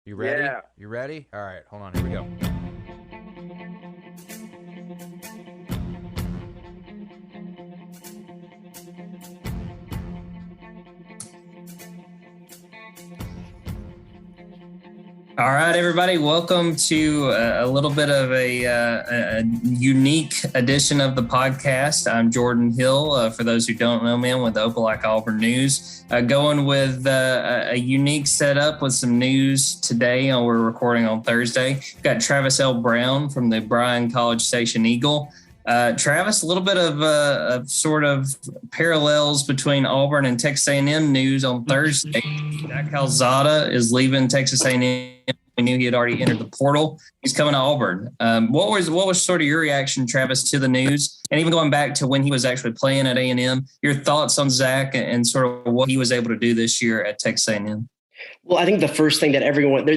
You ready? Yeah. You ready? All right, hold on. Here we go. All right, everybody. Welcome to a little bit of a unique edition of the podcast. I'm Jordan Hill. For those who don't know me, I'm with the Opelika-Auburn News. Going with a unique setup with some news today. We're recording on Thursday. We've got Travis L. Brown from the Bryan College Station Eagle. Travis, a little bit of sort of parallels between Auburn and Texas A&M news on Thursday. Zach Calzada is leaving Texas A&M. We knew he had already entered the portal. He's coming to Auburn. What was sort of your reaction, Travis, to the news, and even going back to when he was actually playing at A&M? Your thoughts on Zach and sort of what he was able to do this year at Texas A&M? Well, I think the first thing that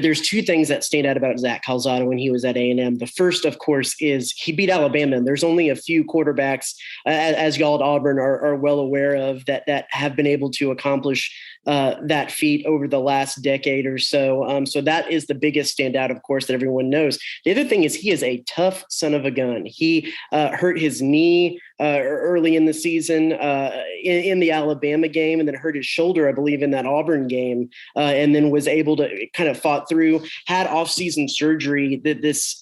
there's two things that stand out about Zach Calzada when he was at A&M. The first, of course, is he beat Alabama. And there's only a few quarterbacks, as y'all at Auburn are well aware of, that have been able to accomplish that feat over the last decade or so. So that is the biggest standout, of course, that everyone knows. The other thing is he is a tough son of a gun. He hurt his knee early in the season in the Alabama game, and then hurt his shoulder, I believe, in that Auburn game, and then was able to kind of fought through, had off-season surgery this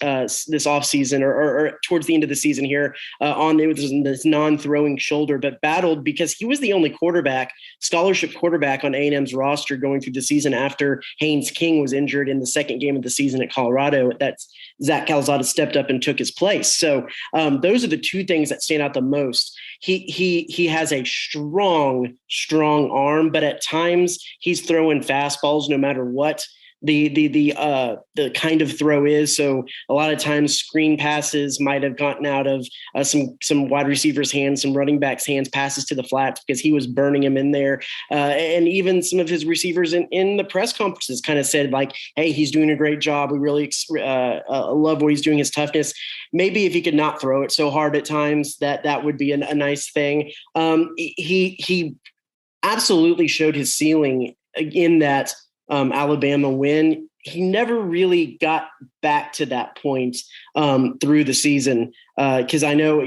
off-season or towards the end of the season here on this non-throwing shoulder, but battled because he was the only scholarship quarterback on A&M's roster going through the season after Haynes King was injured in the second game of the season at Colorado. That's Zach Calzada stepped up and took his place. So those are the two things that stand out the most. He has a strong arm, but at times he's throwing fastballs no matter what the kind of throw is. So a lot of times screen passes might have gotten out of some wide receivers' hands, some running backs' hands, passes to the flats because he was burning him in there. And even some of his receivers in the press conferences kind of said like, hey, he's doing a great job. We really love what he's doing, his toughness. Maybe if he could not throw it so hard at times, that would be a nice thing. He absolutely showed his ceiling in that Alabama win. He never really got back to that point through the season because I know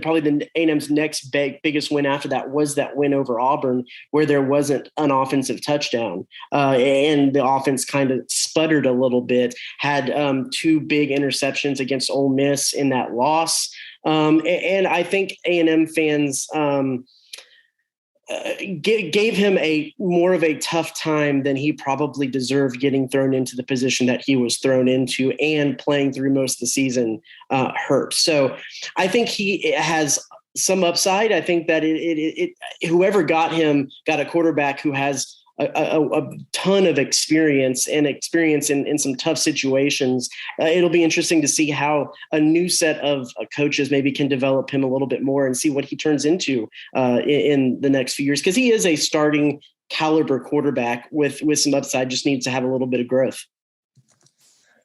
probably the A&M's next biggest win after that was that win over Auburn, where there wasn't an offensive touchdown and the offense kind of sputtered a little bit. Had two big interceptions against Ole Miss in that loss, and I think A&M fans gave him more of a tough time than he probably deserved, getting thrown into the position that he was thrown into and playing through most of the season hurt. So I think he has some upside. I think that whoever got him got a quarterback who has a ton of experience in some tough situations. It'll be interesting to see how a new set of coaches maybe can develop him a little bit more and see what he turns into in the next few years. Because he is a starting caliber quarterback with some upside, just needs to have a little bit of growth.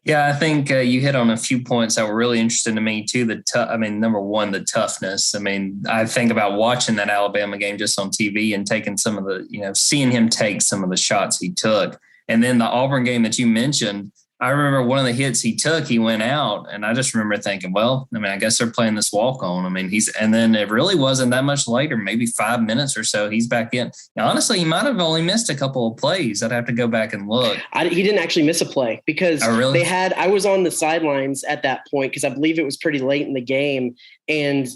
Yeah, I think you hit on a few points that were really interesting to me too. Number one, the toughness. I mean, I think about watching that Alabama game just on TV and taking some of the, seeing him take some of the shots he took. And then the Auburn game that you mentioned, I remember one of the hits he took, he went out, and I just remember thinking, well, I guess they're playing this walk on. And then it really wasn't that much later, maybe 5 minutes or so, he's back in. Now, honestly, he might have only missed a couple of plays. I'd have to go back and look. He didn't actually miss a play because I was on the sidelines at that point because I believe it was pretty late in the game, and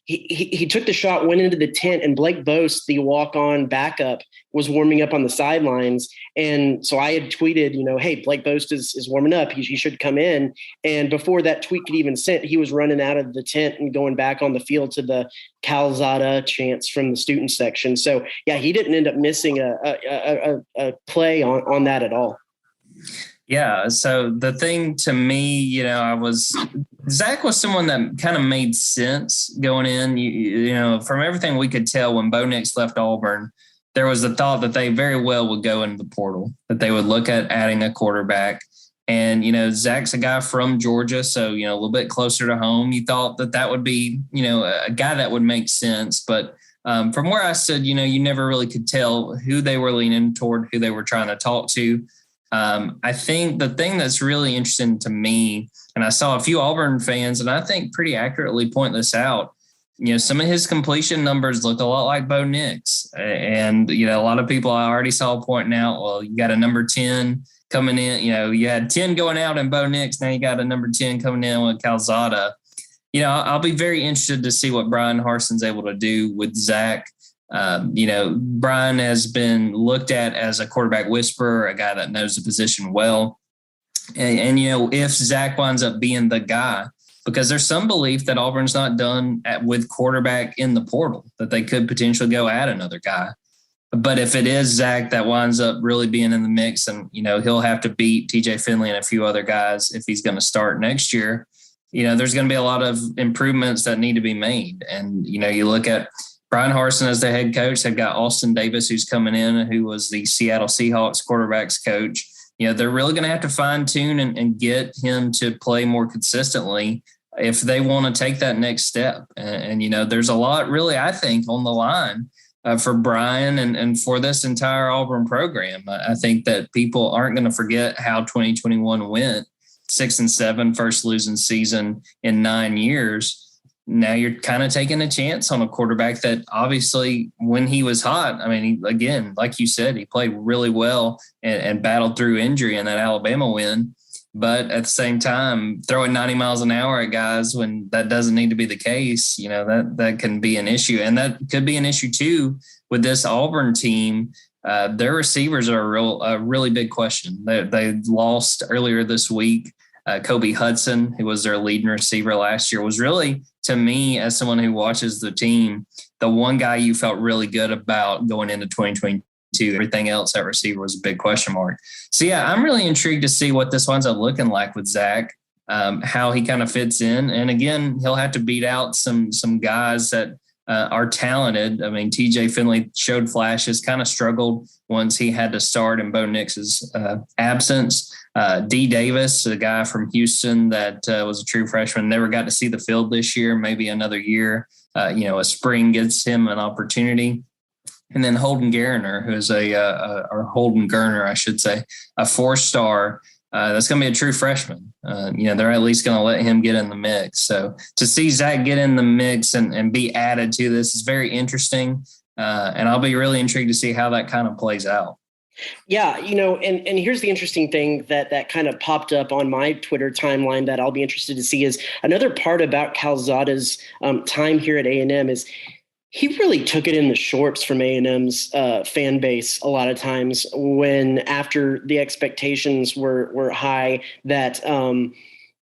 he took the shot, went into the tent, and Blake Boast, the walk-on backup, was warming up on the sidelines. And so I had tweeted, hey, Blake Boast is warming up. He should come in. And before that tweet could even sent, he was running out of the tent and going back on the field to the Calzada chants from the student section. So, yeah, he didn't end up missing a play on that at all. Yeah. So the thing to me, Zach was someone that kind of made sense going in. From everything we could tell when Bo Nix left Auburn, there was the thought that they very well would go into the portal, that they would look at adding a quarterback. And, Zach's a guy from Georgia, so, a little bit closer to home. You thought that would be, a guy that would make sense. But from where I stood, you never really could tell who they were leaning toward, who they were trying to talk to. I think the thing that's really interesting to me, and I saw a few Auburn fans, and I think pretty accurately point this out, some of his completion numbers look a lot like Bo Nix. And, a lot of people I already saw pointing out, well, you got a number 10 coming in. You had 10 going out in Bo Nix. Now you got a number 10 coming in with Calzada. I'll be very interested to see what Brian Harsin's able to do with Zach. Brian has been looked at as a quarterback whisperer, a guy that knows the position well. And if Zach winds up being the guy, because there's some belief that Auburn's not done with quarterback in the portal, that they could potentially go add another guy. But if it is Zach that winds up really being in the mix, and, he'll have to beat TJ Finley and a few other guys if he's going to start next year, there's going to be a lot of improvements that need to be made. And, you look at Brian Harsin as the head coach. They've got Austin Davis, who's coming in, who was the Seattle Seahawks quarterbacks coach. They're really going to have to fine tune and get him to play more consistently if they want to take that next step. And there's a lot really, I think, on the line for Brian and for this entire Auburn program. I think that people aren't going to forget how 2021 went, 6-7, first losing season in 9 years. Now you're kind of taking a chance on a quarterback that obviously when he was hot, again, like you said, he played really well and battled through injury in that Alabama win. But at the same time, throwing 90 miles an hour at guys when that doesn't need to be the case, that can be an issue. And that could be an issue too with this Auburn team. Their receivers are a really big question. They lost earlier this week. Kobe Hudson, who was their leading receiver last year, was really, to me, as someone who watches the team, the one guy you felt really good about going into 2022. Everything else at receiver was a big question mark. So, yeah, I'm really intrigued to see what this winds up looking like with Zach, how he kind of fits in. And, again, he'll have to beat out some guys that are talented. TJ Finley showed flashes, kind of struggled once he had to start in Bo Nix's absence. D. Davis, a guy from Houston that was a true freshman, never got to see the field this year, maybe another year. A spring gets him an opportunity. And then Holden Garner, who's or Holden Gerner, I should say, a 4-star. That's going to be a true freshman. They're at least going to let him get in the mix. So to see Zach get in the mix and be added to this is very interesting. And I'll be really intrigued to see how that kind of plays out. Yeah, and here's the interesting thing that kind of popped up on my Twitter timeline that I'll be interested to see is another part about Calzada's time here at A&M is he really took it in the shorts from A&M's fan base a lot of times when after the expectations were high that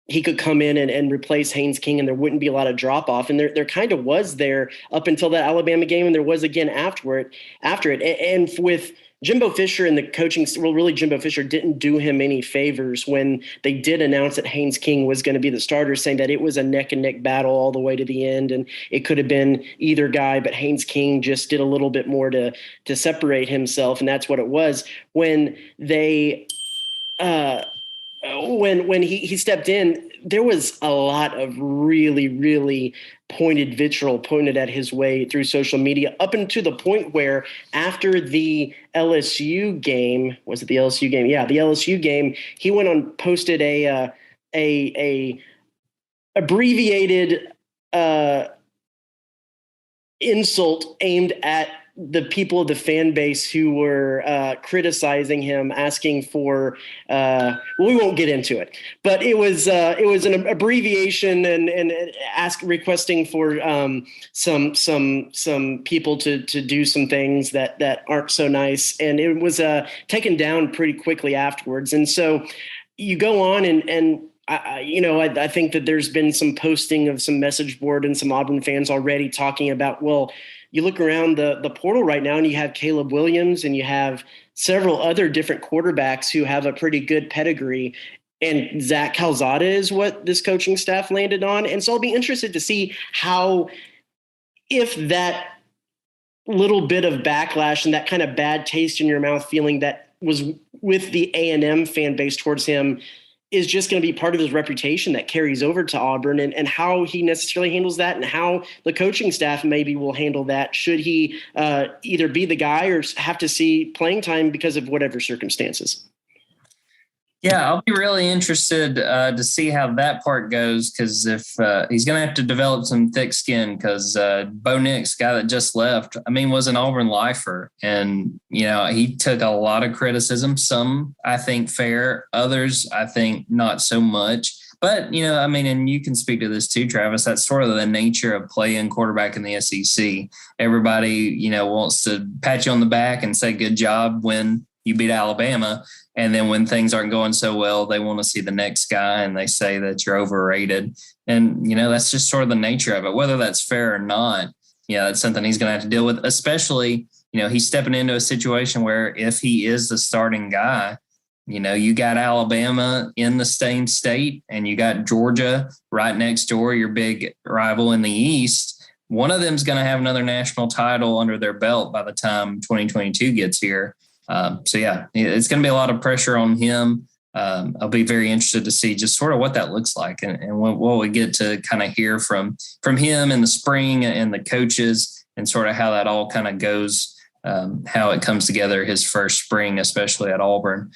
he could come in and replace Haynes King and there wouldn't be a lot of drop off. And there kind of was there up until that Alabama game. And there was again after it. And with Jimbo Fisher and the coaching, really Jimbo Fisher didn't do him any favors when they did announce that Haynes King was going to be the starter, saying that it was a neck and neck battle all the way to the end. And it could have been either guy, but Haynes King just did a little bit more to separate himself. And that's what it was when they, when he stepped in, there was a lot of really, really pointed vitriol pointed at his way through social media up until the point where after the LSU game, was it the LSU game? Yeah, the LSU game, he went on, posted a abbreviated insult aimed at the people of the fan base who were criticizing him, asking for we won't get into it, but it was an abbreviation and requesting for some people to do some things that aren't so nice, and it was taken down pretty quickly afterwards. And so you go on and I think that there's been some posting of some message board and some Auburn fans already talking about, well, you look around the portal right now and you have Caleb Williams and you have several other different quarterbacks who have a pretty good pedigree. And Zach Calzada is what this coaching staff landed on. And so I'll be interested to see how, if that little bit of backlash and that kind of bad taste in your mouth feeling that was with the A&M fan base towards him is just going to be part of his reputation that carries over to Auburn, and how he necessarily handles that and how the coaching staff maybe will handle that should he either be the guy or have to see playing time because of whatever circumstances. Yeah, I'll be really interested to see how that part goes, because if he's going to have to develop some thick skin, because Bo Nix, guy that just left, I mean, was an Auburn lifer. And, he took a lot of criticism, some I think fair, others I think not so much. But, and you can speak to this too, Travis, that's sort of the nature of playing quarterback in the SEC. Everybody, wants to pat you on the back and say good job when you beat Alabama. And then when things aren't going so well, they want to see the next guy and they say that you're overrated. And, that's just sort of the nature of it, whether that's fair or not. That's something he's going to have to deal with, especially, he's stepping into a situation where if he is the starting guy, you got Alabama in the same state and you got Georgia right next door, your big rival in the East. One of them's going to have another national title under their belt by the time 2022 gets here. It's going to be a lot of pressure on him. I'll be very interested to see just sort of what that looks like and what we get to kind of hear from him in the spring and the coaches and sort of how that all kind of goes, how it comes together his first spring, especially at Auburn.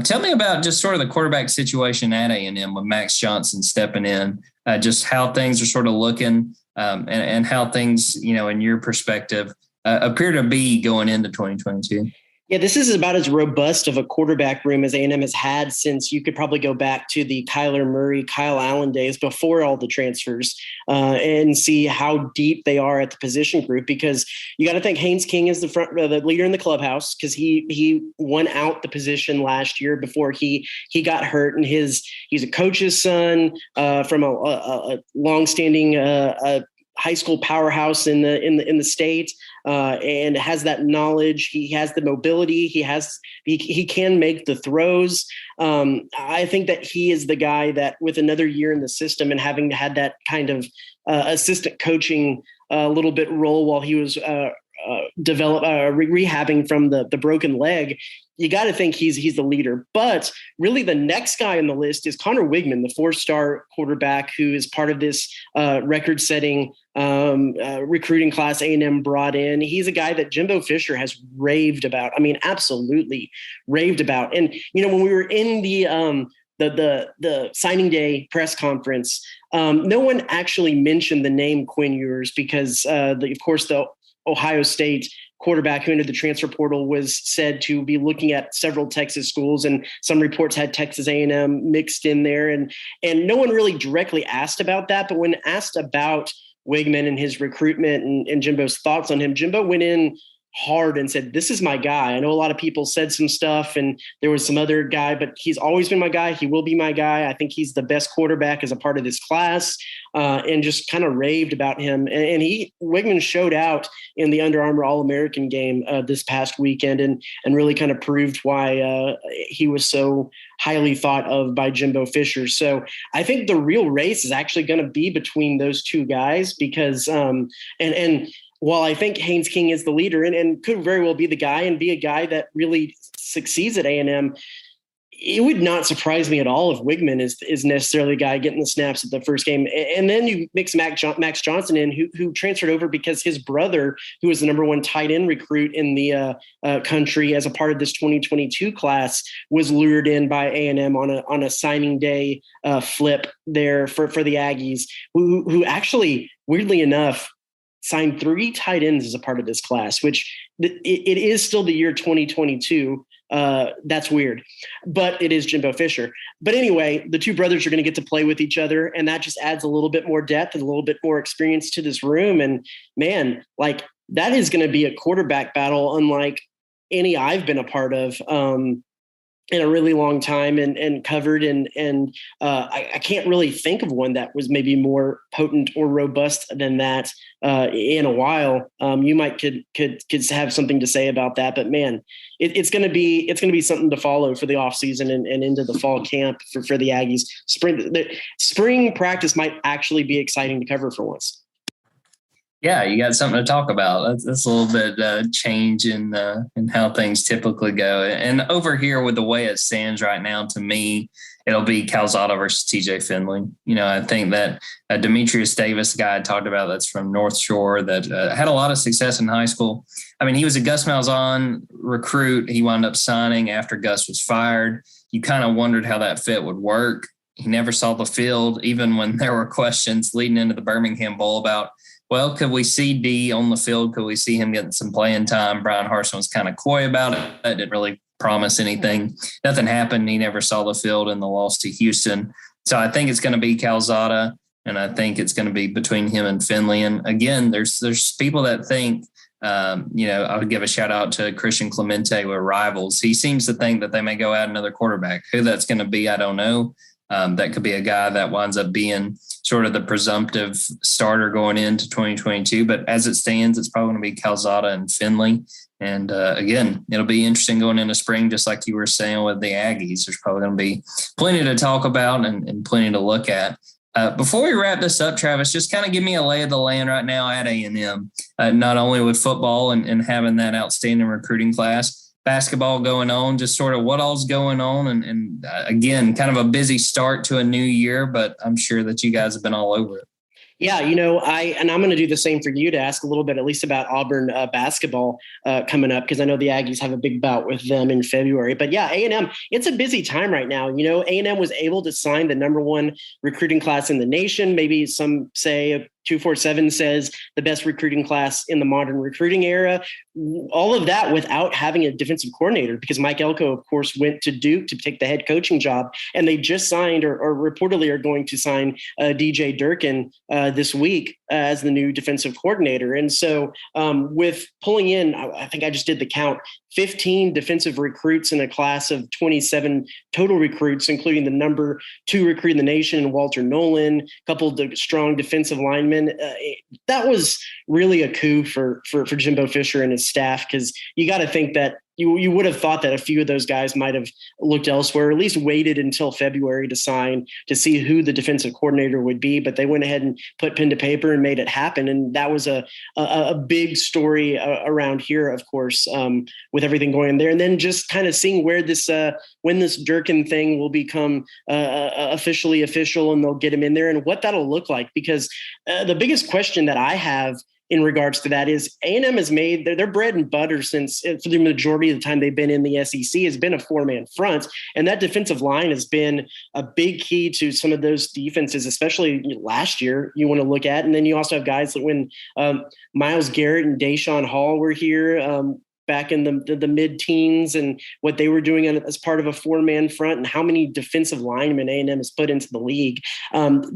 Tell me about just sort of the quarterback situation at A&M with Max Johnson stepping in, just how things are sort of looking and how things, in your perspective, appear to be going into 2022. Yeah, this is about as robust of a quarterback room as A&M has had since you could probably go back to the Kyler Murray, Kyle Allen days before all the transfers and see how deep they are at the position group. Because you got to think Haynes King is the leader in the clubhouse, because he won out the position last year before he got hurt, and he's a coach's son from a longstanding high school powerhouse in the state, and has that knowledge. He has the mobility. He can make the throws. I think that he is the guy that, with another year in the system and having had that kind of assistant coaching a little bit role while he was rehabbing from the broken leg, you got to think he's the leader. But really the next guy on the list is Connor Wigman, the 4-star quarterback who is part of this record-setting recruiting class A&M brought in. He's a guy that Jimbo Fisher has raved about. I mean, absolutely raved about. And, when we were in the signing day press conference, no one actually mentioned the name Quinn Ewers because, of course, the Ohio State quarterback who entered the transfer portal was said to be looking at several Texas schools, and some reports had Texas A&M mixed in there. And no one really directly asked about that. But when asked about Wigman and his recruitment and Jimbo's thoughts on him, Jimbo went in hard and said, "This is my guy." I know a lot of people said some stuff and there was some other guy, but he's always been my guy. He will be my guy. I think he's the best quarterback as a part of this class, and just kind of raved about him. And Wigman showed out in the Under Armour All-American game this past weekend and really kind of proved why he was so highly thought of by Jimbo Fisher. So I think the real race is actually going to be between those two guys because, while I think Haynes King is the leader and could very well be the guy and be a guy that really succeeds at A&M, it would not surprise me at all if Wigman is necessarily the guy getting the snaps at the first game. And then you mix Max Johnson in, who transferred over because his brother, who was the number 1 tight end recruit in the country as a part of this 2022 class, was lured in by A&M on a signing day flip there for the Aggies, who actually, weirdly enough, signed 3 tight ends as a part of this class, which it is still the year 2022. That's weird, but it is Jimbo Fisher. But anyway, the two brothers are going to get to play with each other, and that just adds a little bit more depth and a little bit more experience to this room. And man, like, that is going to be a quarterback battle unlike any I've been a part of in a really long time and covered. And I can't really think of one that was maybe more potent or robust than that in a while. You might could have something to say about that, but man, it's going to be something to follow for the off season and into the fall camp for the Aggies. Spring practice might actually be exciting to cover for once. Yeah, you got something to talk about. That's a little bit change in how things typically go. And over here with the way it stands right now, to me, it'll be Calzada versus TJ Finley. I think that Demetrius Davis, the guy I talked about that's from North Shore that had a lot of success in high school. I mean, he was a Gus Malzahn recruit. He wound up signing after Gus was fired. you kind of wondered how that fit would work. He never saw the field, even when there were questions leading into the Birmingham Bowl about, well, could we see D on the field? Could we see him getting some playing time? Brian Harsin was kind of coy about it. That didn't really promise anything. Nothing happened. He never saw the field in the loss to Houston. So I think it's going to be Calzada, and I think it's going to be between him and Finley. And again, there's people that think, I would give a shout out to Christian Clemente with Rivals. He seems to think that they may go out another quarterback. Who that's going to be, I don't know. That could be a guy that winds up being sort of the presumptive starter going into 2022. But as it stands, it's probably going to be Calzada and Finley. And again, it'll be interesting going into spring, just like you were saying with the Aggies. There's probably going to be plenty to talk about and plenty to look at. Before we wrap this up, Travis, just kind of give me a lay of the land right now at A&M, not only with football and having that outstanding recruiting class, basketball going on, just sort of what all's going on. And again, kind of a busy start to a new year, but I'm sure that you guys have been all over it. Yeah, I'm going to do the same for you to ask a little bit, at least about Auburn basketball coming up, because I know the Aggies have a big bout with them in February. But yeah, A&M, it's a busy time right now. A&M was able to sign the number one recruiting class in the nation. Maybe some say 247 says the best recruiting class in the modern recruiting era. All of that without having a defensive coordinator, because Mike Elko, of course, went to Duke to take the head coaching job. And they just signed or reportedly are going to sign DJ Durkin this week as the new defensive coordinator. And so with pulling in, I think I just did the count, 15 defensive recruits in a class of 27 total recruits, including the number 2 recruit in the nation, Walter Nolan, a couple of strong defensive linemen. That was really a coup for Jimbo Fisher and his staff, because you got to think that you would have thought that a few of those guys might have looked elsewhere, or at least waited until February to sign to see who the defensive coordinator would be. But they went ahead and put pen to paper and made it happen. And that was a big story around here, of course, with everything going on there. And then just kind of seeing where this when this Durkin thing will become officially official and they'll get him in there and what that'll look like. Because the biggest question that I have in regards to that is A&M has made their bread and butter since for the majority of the time they've been in the SEC has been a 4-man front. And that defensive line has been a big key to some of those defenses, especially last year you want to look at. And then you also have guys that when Myles Garrett and Deshaun Hall were here, back in the mid-teens, and what they were doing as part of a 4-man front and how many defensive linemen A&M has put into the league.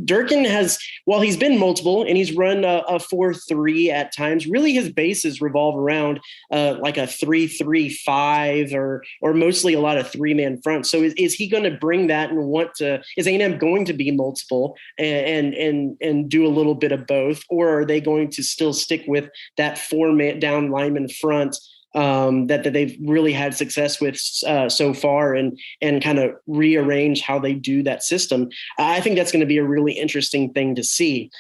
Durkin has, while he's been multiple and he's run a 4-3 at times, really his bases revolve around like a 3-3-5 or mostly a lot of 3-man front. So is he going to bring that and is A&M going to be multiple and do a little bit of both, or are they going to still stick with that 4-man down lineman front that they've really had success with so far, and kind of rearrange how they do that system? I think that's going to be a really interesting thing to see.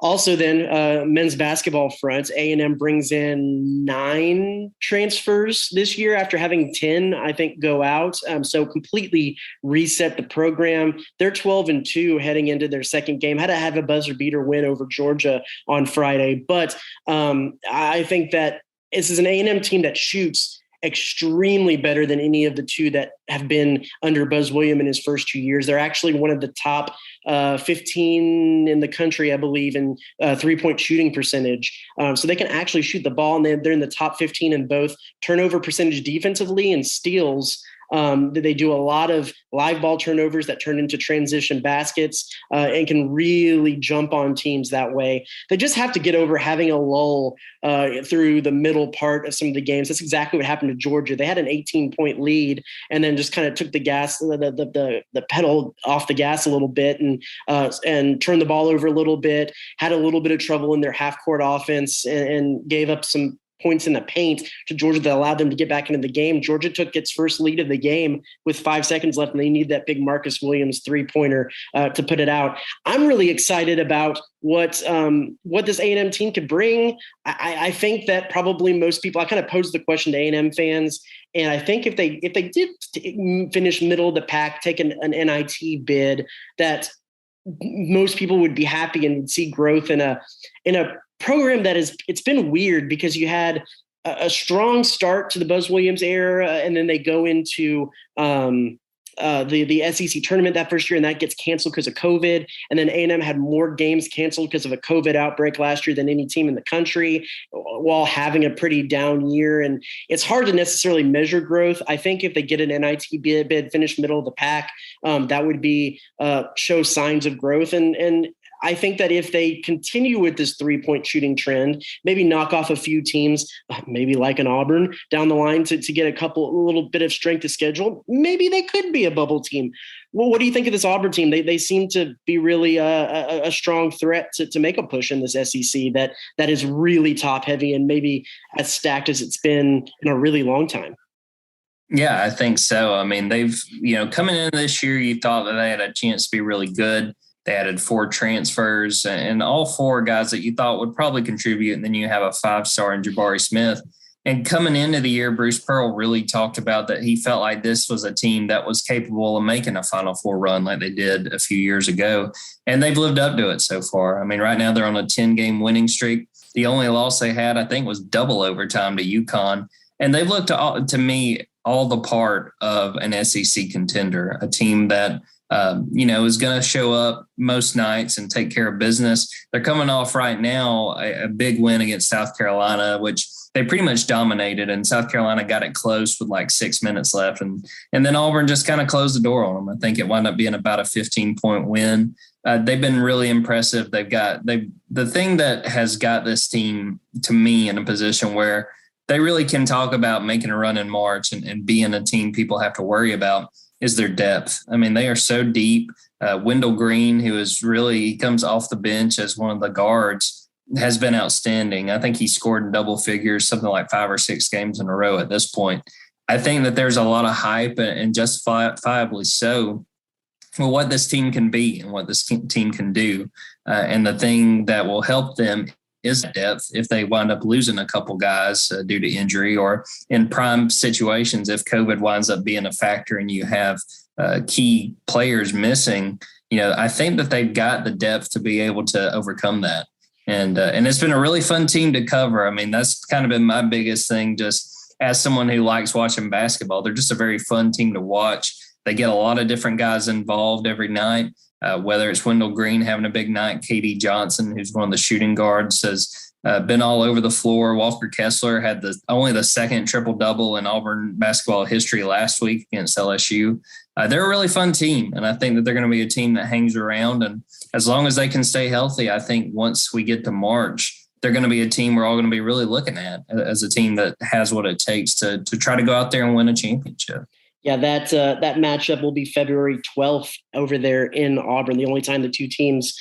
Also then men's basketball front, A&M brings in 9 transfers this year after having 10, I think, go out. So completely reset the program. They're 12-2 heading into their second game. Had to have a buzzer beater win over Georgia on Friday. But I think that this is an A&M team that shoots extremely better than any of the 2 that have been under Buzz Williams in his first 2 years. They're actually one of the top 15 in the country, I believe, in 3-point shooting percentage. So they can actually shoot the ball, and they're in the top 15 in both turnover percentage defensively and steals. They do a lot of live ball turnovers that turn into transition baskets and can really jump on teams that way. They just have to get over having a lull through the middle part of some of the games. That's exactly what happened to Georgia. They had an 18-point lead and then just kind of took the gas, the pedal off the gas a little bit and turned the ball over a little bit, had a little bit of trouble in their half-court offense and gave up some points in the paint to Georgia that allowed them to get back into the game. Georgia took its first lead of the game with 5 seconds left, and they need that big Marcus Williams 3-pointer to put it out. I'm really excited about what this A&M team could bring. I think that probably most people, I kind of posed the question to A&M fans, and I think if they did finish middle of the pack, take an NIT bid, that most people would be happy and would see growth in a program that it's been weird because you had a strong start to the Buzz Williams era, and then they go into the SEC tournament that first year, and that gets canceled because of COVID. And then A&M had more games canceled because of a COVID outbreak last year than any team in the country, while having a pretty down year. And it's hard to necessarily measure growth. I think if they get an NIT bid, finish middle of the pack, that would be show signs of growth. And I think that if they continue with this 3-point shooting trend, maybe knock off a few teams, maybe like an Auburn down the line to get a little bit of strength of schedule, maybe they could be a bubble team. Well, what do you think of this Auburn team? They seem to be really a strong threat to make a push in this SEC that is really top heavy and maybe as stacked as it's been in a really long time. Yeah, I think so. I mean, they've, coming in this year, you thought that they had a chance to be really good. They added 4 transfers and all 4 guys that you thought would probably contribute. And then you have a 5-star in Jabari Smith. And coming into the year, Bruce Pearl really talked about that he felt like this was a team that was capable of making a Final Four run like they did a few years ago. And they've lived up to it so far. I mean, right now they're on a 10-game winning streak. The only loss they had, I think, was double overtime to UConn. And they looked to me all the part of an SEC contender, a team that is going to show up most nights and take care of business. They're coming off right now a big win against South Carolina, which they pretty much dominated, and South Carolina got it close with like 6 minutes left. And then Auburn just kind of closed the door on them. I think it wound up being about a 15-point win. They've been really impressive. The thing that has got this team to me in a position where they really can talk about making a run in March and being a team people have to worry about is their depth. I mean, they are so deep. Wendell Green, he comes off the bench as one of the guards, has been outstanding. I think he scored in double figures, something like 5 or 6 games in a row at this point. I think that there's a lot of hype and justifiably so for what this team can be and what this team can do. And the thing that will help them is depth if they wind up losing a couple guys due to injury or in prime situations if COVID winds up being a factor and you have key players missing. I think that they've got the depth to be able to overcome that. And it's been a really fun team to cover. I mean, that's kind of been my biggest thing, just as someone who likes watching basketball. They're just a very fun team to watch. They get a lot of different guys involved every night, whether it's Wendell Green having a big night, KD Johnson, who's one of the shooting guards, has been all over the floor. Walker Kessler had only the second triple-double in Auburn basketball history last week against LSU. They're a really fun team, and I think that they're going to be a team that hangs around. And as long as they can stay healthy, I think once we get to March, they're going to be a team we're all going to be really looking at as a team that has what it takes to try to go out there and win a championship. Yeah, that matchup will be February 12th over there in Auburn, the only time the two teams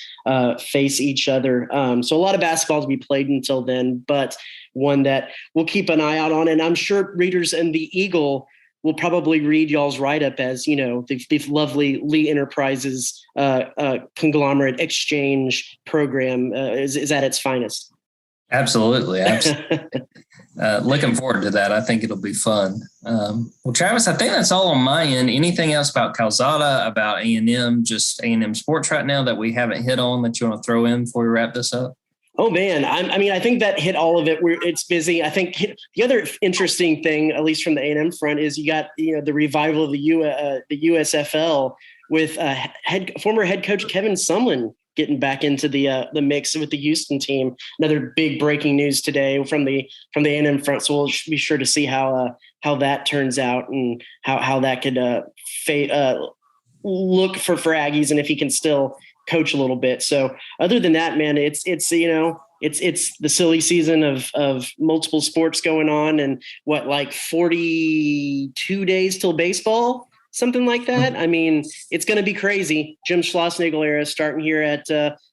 face each other. So a lot of basketball to be played until then, but one that we'll keep an eye out on. And I'm sure readers in the Eagle will probably read y'all's write-up as, the lovely Lee Enterprises conglomerate exchange program is at its finest. Absolutely. Looking forward to that. I think it'll be fun. Well, Travis, I think that's all on my end. Anything else about Calzada, about A&M, just A&M sports right now that we haven't hit on that you want to throw in before we wrap this up? Oh, man. I think that hit all of it. It's busy. I think the other interesting thing, at least from the A&M front, is you got, the revival of the USFL with former head coach Kevin Sumlin getting back into the mix with the Houston team. Another big breaking news today from the A&M front. So we'll be sure to see how that turns out and how that could look for Aggies and if he can still coach a little bit. So other than that, man, it's the silly season of multiple sports going on and 42 days till baseball. Something like that. I mean, it's going to be crazy. Jim Schlossnagle era starting here at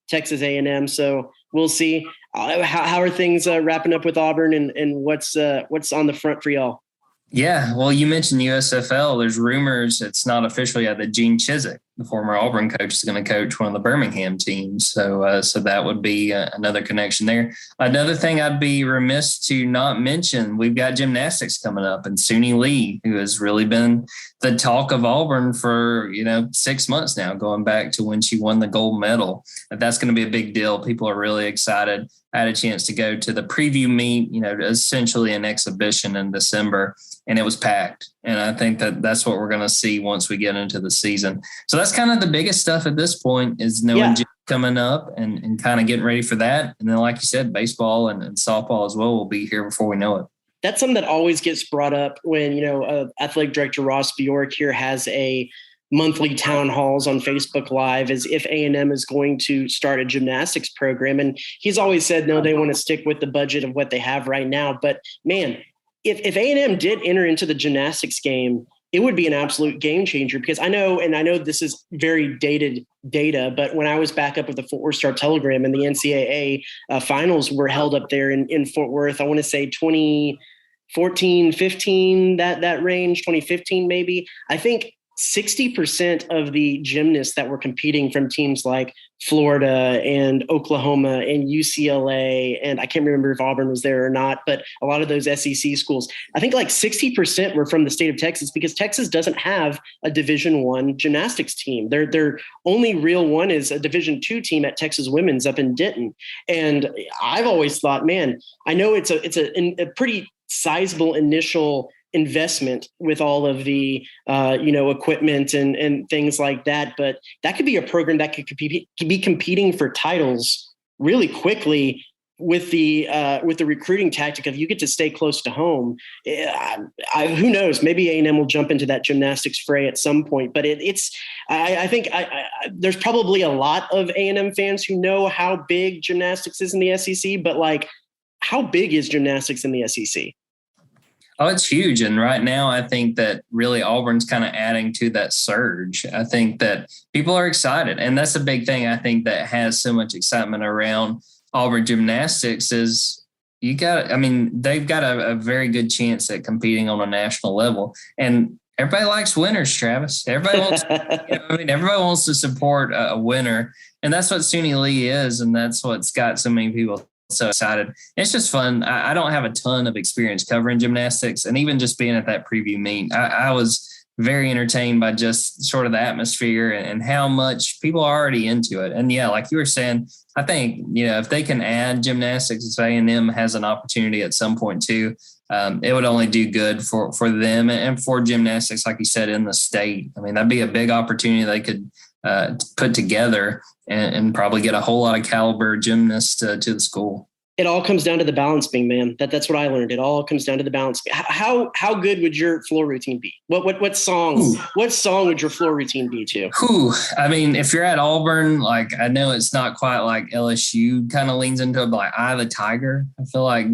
Texas A&M. So we'll see how are things wrapping up with Auburn and what's on the front for y'all. Yeah, well, you mentioned USFL. There's rumors, it's not official yet, that Gene Chizik the former Auburn coach, is going to coach one of the Birmingham teams. So that would be another connection there. Another thing I'd be remiss to not mention, we've got gymnastics coming up, and Suni Lee, who has really been the talk of Auburn for 6 months now, going back to when she won the gold medal. That's going to be a big deal. People are really excited. I had a chance to go to the preview meet, essentially an exhibition in December, and it was packed. And I think that's what we're going to see once we get into the season. So that's kind of the biggest stuff at this point, is knowing gym coming up and kind of getting ready for that. And then, like you said, baseball and softball as well will be here before we know it. That's something that always gets brought up when, athletic director Ross Bjork here has a monthly town halls on Facebook Live, as if A&M is going to start a gymnastics program. And he's always said, no, they want to stick with the budget of what they have right now. But man, if A&M did enter into the gymnastics game, it would be an absolute game changer, because I know this is very dated data, but when I was back up with the Fort Worth Star Telegram and the NCAA finals were held up there in Fort Worth, I want to say 2014, 15, that range, 2015 maybe. I think 60% of the gymnasts that were competing from teams like Florida and Oklahoma and UCLA, and I can't remember if Auburn was there or not, but a lot of those SEC schools, I think like 60% were from the state of Texas, because Texas doesn't have a Division I gymnastics team. Their only real one is a Division II team at Texas Women's up in Denton. And I've always thought, man, I know it's a pretty sizable initial investment with all of the equipment and things like that, but that could be a program that could be competing for titles really quickly with the recruiting tactic of you get to stay close to home. Who knows? Maybe A&M will jump into that gymnastics fray at some point. But I think there's probably a lot of A&M fans who know how big gymnastics is in the SEC. But like, how big is gymnastics in the SEC? Oh, it's huge. And right now, I think that really Auburn's kind of adding to that surge. I think that people are excited. And that's a big thing, I think, that has so much excitement around Auburn gymnastics is they've got a very good chance at competing on a national level. And everybody likes winners, Travis. Everybody wants, everybody wants to support a winner. And that's what Suni Lee is. And that's what's got so many people so excited. It's just fun. I don't have a ton of experience covering gymnastics, and even just being at that preview meet, I was very entertained by just sort of the atmosphere and how much people are already into it. And yeah, like you were saying, I think, if they can add gymnastics, if A&M has an opportunity at some point too, it would only do good for them and for gymnastics, like you said, in the state. I mean, that'd be a big opportunity they could put together and probably get a whole lot of caliber gymnasts to the school. It all comes down to the balance beam, man. That's what I learned. It all comes down to the balance. How good would your floor routine be? What song? Ooh. What song would your floor routine be to? I mean, if you're at Auburn, like, I know it's not quite like LSU kind of leans into it, but like Eye of the Tiger, I feel like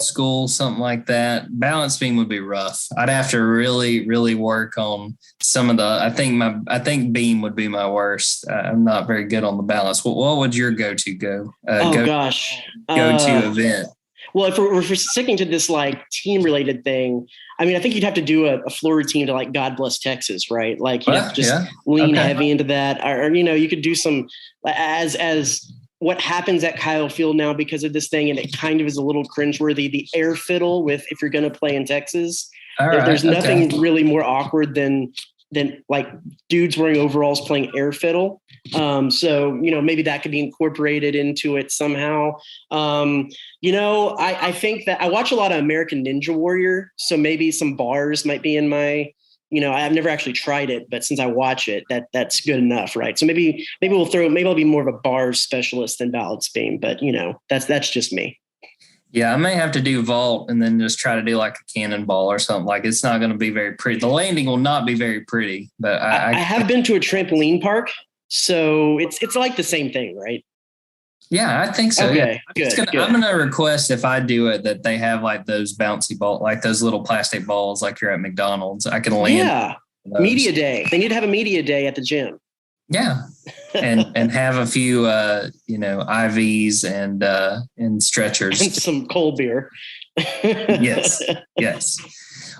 school, something like that. Balance beam would be rough. I'd have to really, really work on some of the. I think beam would be my worst. I'm not very good on the balance. What would your go-to event? Well, if we're sticking to this like team related thing, I mean, I think you'd have to do a floor routine to like God Bless Texas, right? Like you have to just lean heavy into that, or you could do some as what happens at Kyle Field now because of this thing, and it kind of is a little cringeworthy, the air fiddle with if you're going to play in Texas. There's nothing really more awkward than like dudes wearing overalls playing air fiddle. So, maybe that could be incorporated into it somehow. I think that I watch a lot of American Ninja Warrior, so maybe some bars might be in my, I've never actually tried it, but since I watch it, that's good enough, right? So maybe I'll be more of a bars specialist than balance beam, but that's just me. Yeah, I may have to do vault and then just try to do like a cannonball or something. Like, it's not going to be very pretty. The landing will not be very pretty, but I have been to a trampoline park, so it's like the same thing, right? Yeah, I think so. Okay, yeah. Good. I'm going to request, if I do it, that they have like those bouncy ball, like those little plastic balls, like you're at McDonald's. I can land. Yeah, media day. They need to have a media day at the gym. Yeah, and have a few, IVs and stretchers and some cold beer. Yes.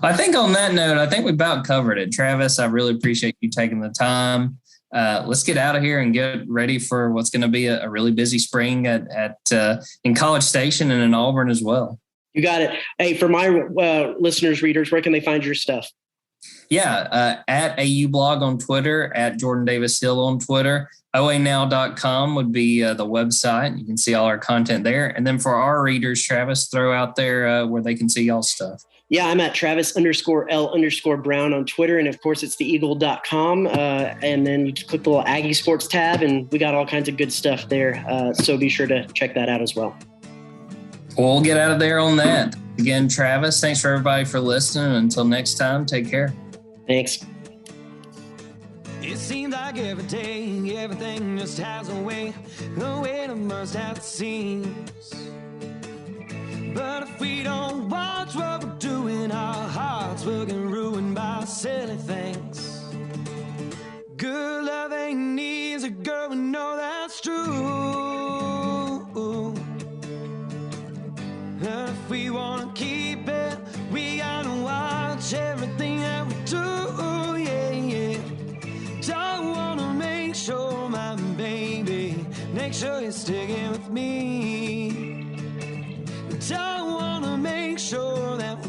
I think on that note, I think we about covered it. Travis, I really appreciate you taking the time. Let's get out of here and get ready for what's going to be a really busy spring in College Station and in Auburn as well. You got it. Hey, for my listeners, readers, where can they find your stuff? Yeah, at AU Blog on Twitter, at Jordan Davis Hill on Twitter. OANow.com would be the website. You can see all our content there. And then for our readers, Travis, throw out there where they can see y'all's stuff. Yeah, I'm at Travis_L_Brown on Twitter. And of course, it's theeagle.com. And then you just click the little Aggie Sports tab, and we got all kinds of good stuff there. So be sure to check that out as well. We'll get out of there on that. Again, Travis, thanks for everybody for listening. Until next time, take care. Thanks. It seems like every day, everything just has a way to burst at the seams. But if we don't watch what we're doing, our hearts will get ruined by silly things. Good love ain't easy, girl, we know that's true. And if we wanna keep it, we gotta watch everything that we do, yeah. I wanna make sure, my baby, make sure you're sticking with me. I wanna make sure that